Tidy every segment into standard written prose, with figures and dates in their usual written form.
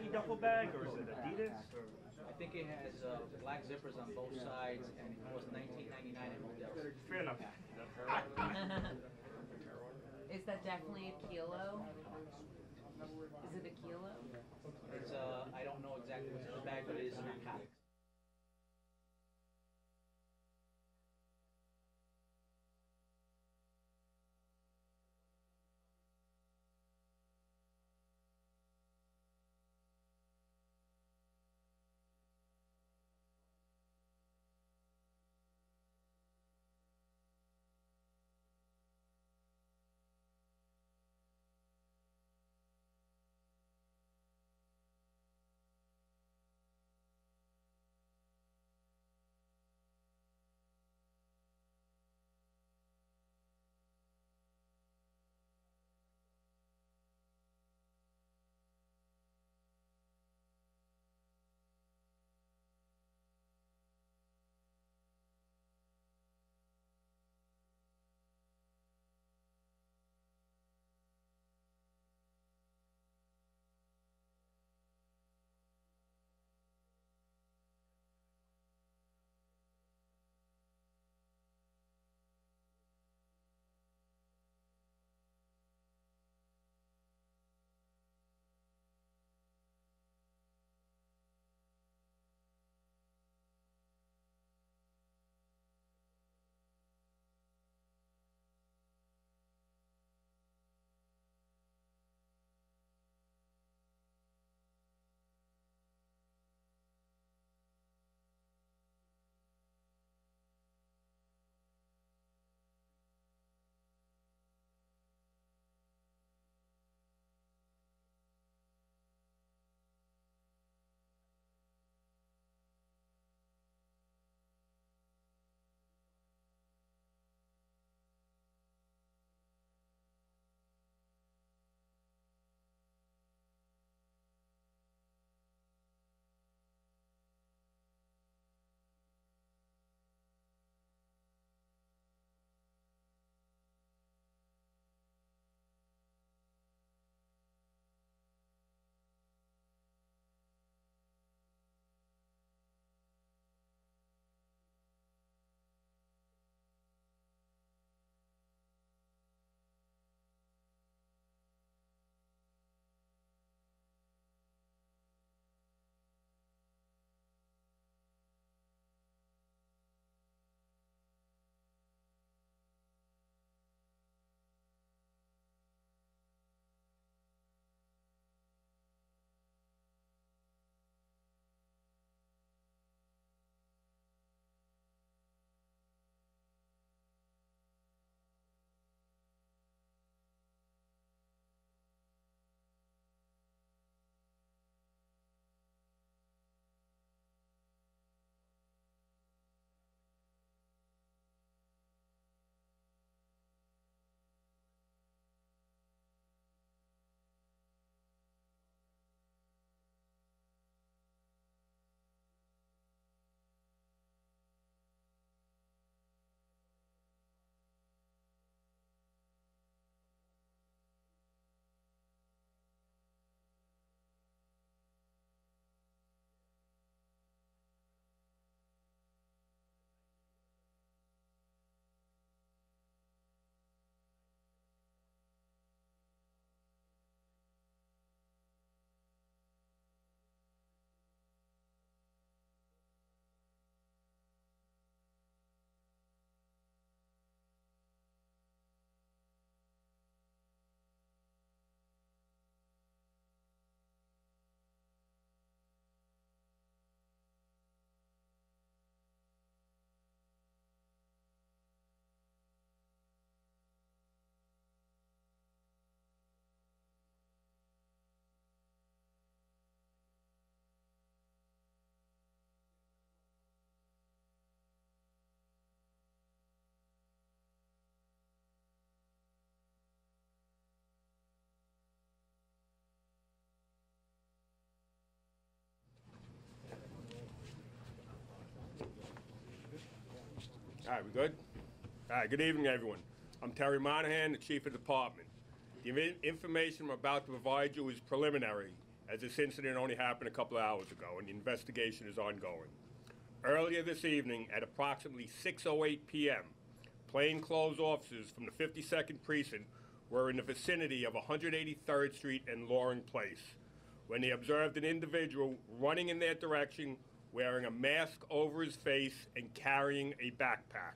Nike duffel bag or is it Adidas? Or? I think it has black zippers on both sides, and it was $19.99 at Modell's. Fair enough. Is that definitely a kilo? Is it a kilo? It's I don't know exactly what's in the bag, but it is narcotics. All right, we good? All right, good evening, everyone. I'm Terry Monahan, the Chief of Department. The information I'm about to provide you is preliminary, as this incident only happened a couple of hours ago, and the investigation is ongoing. Earlier this evening, at approximately 6:08 p.m., plainclothes officers from the 52nd Precinct were in the vicinity of 183rd Street and Loring Place when they observed an individual running in their direction wearing a mask over his face and carrying a backpack.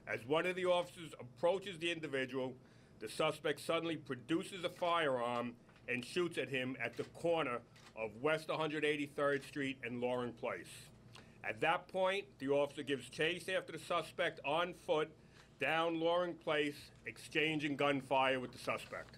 As one of the officers approaches the individual, the suspect suddenly produces a firearm and shoots at him at the corner of West 183rd Street and Loring Place. At that point, the officer gives chase after the suspect on foot down Loring Place, exchanging gunfire with the suspect.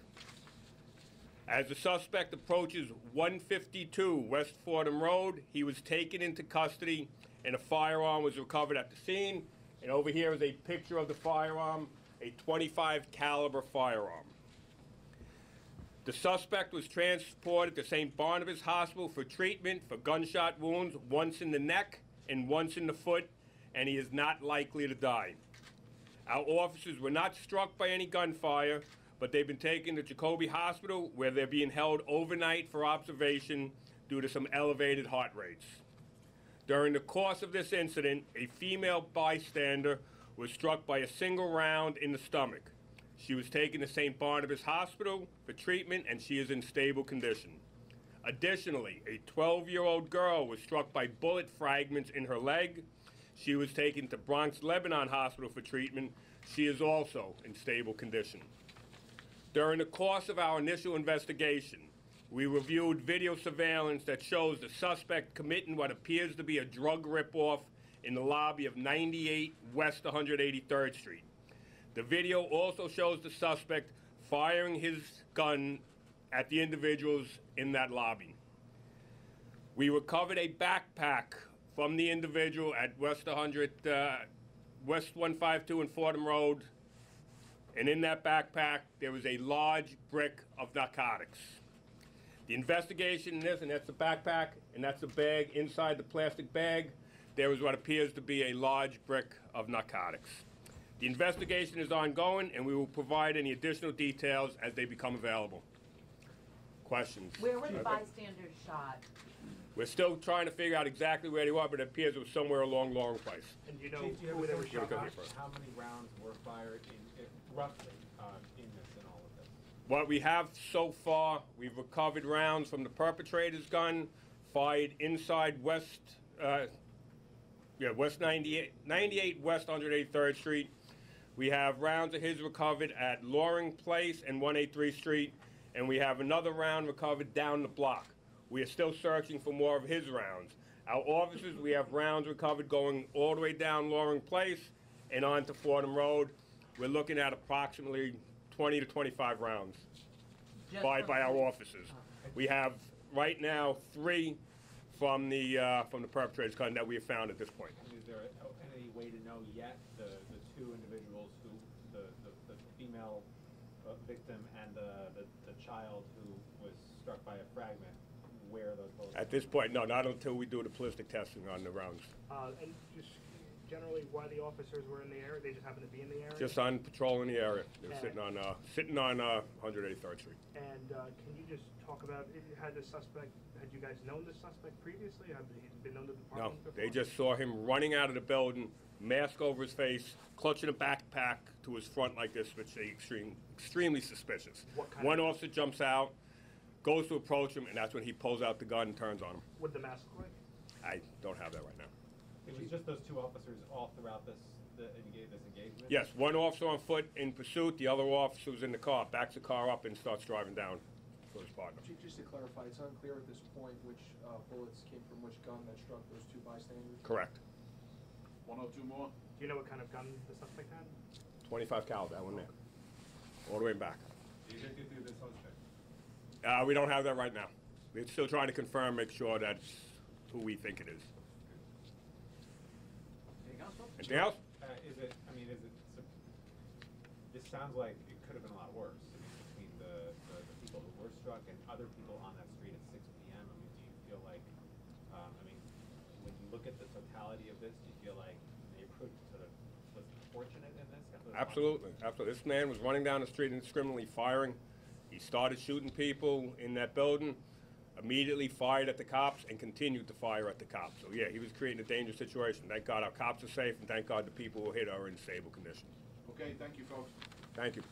As the suspect approaches 152 West Fordham Road, he was taken into custody and a firearm was recovered at the scene. And over here is a picture of the firearm, a .25 caliber firearm. The suspect was transported to St. Barnabas Hospital for treatment for gunshot wounds, once in the neck and once in the foot, and he is not likely to die. Our officers were not struck by any gunfire, but they've been taken to Jacoby Hospital, where they're being held overnight for observation due to some elevated heart rates. During the course of this incident, a female bystander was struck by a single round in the stomach. She was taken to St. Barnabas Hospital for treatment, and she is in stable condition. Additionally, a 12-year-old girl was struck by bullet fragments in her leg. She was taken to Bronx Lebanon Hospital for treatment. She is also in stable condition. During the course of our initial investigation, we reviewed video surveillance that shows the suspect committing what appears to be a drug ripoff in the lobby of 98 West 183rd Street. The video also shows the suspect firing his gun at the individuals in that lobby. We recovered a backpack from the individual at West 152 and Fordham Road, and in that backpack there was a large brick of narcotics. The investigation in this, and that's the backpack, and that's the bag. Inside the plastic bag, there was what appears to be a large brick of narcotics. The investigation is ongoing, and we will provide any additional details as they become available. Questions? Where were the bystanders shot? We're still trying to figure out exactly where they were, but it appears it was somewhere along Loring Place. And you know Do you have who a they were sense shot of by? how many rounds were fired roughly in this and all of this? What we have so far, we've recovered rounds from the perpetrator's gun, fired inside West 98 West 183rd Street. We have rounds of his recovered at Loring Place and 183rd Street, and we have another round recovered down the block. We are still searching for more of his rounds. Our officers, we have rounds recovered going all the way down Loring Place and on to Fordham Road. We're looking at approximately 20 to 25 rounds by our officers. We have right now 3 from the perpetrator's gun that we have found at this point. Is there any way to know yet the 2 individuals who, the female victim and the child who was struck by a fragment, where those bullets? At this point, no, not until we do the ballistic testing on the rounds. And just generally why the officers were in the area? They just happened to be in the area? Just on patrol in the area. They were And- sitting on 183rd Street. And can you just talk about, had you guys known the suspect previously? Had he been known to the No, department before? they just saw him running out of the building, mask over his face, clutching a backpack to his front like this, which is extremely suspicious. What kind One of- officer jumps out, goes to approach him, and that's when he pulls out the gun and turns on him. What did the mask look like? I don't have that right now. It was just those 2 officers all throughout this engagement? Yes, one officer on foot in pursuit, the other officer was in the car, backs the car up and starts driving down for his partner. Just to clarify, it's unclear at this point which bullets came from which gun that struck those 2 bystanders? Correct. 102 more? Do you know what kind of gun the suspect had? 25 cal, that one there. All the way back. Identity of the suspect. We don't have that right now. We're still trying to confirm, make sure that's who we think it is. Anything else? This sounds like it could have been a lot worse. Between the people who were struck and other people on that street at 6 p.m. Do you feel like, when you look at the totality of this, do you feel like the approach sort of was fortunate in this? Absolutely, absolutely. This man was running down the street indiscriminately firing. He started shooting people in that building. immediately fired at the cops and continued to fire at the cops. So yeah, he was creating a dangerous situation. Thank God our cops are safe, and thank God the people who were hit are in stable condition. Okay, thank you, folks. Thank you.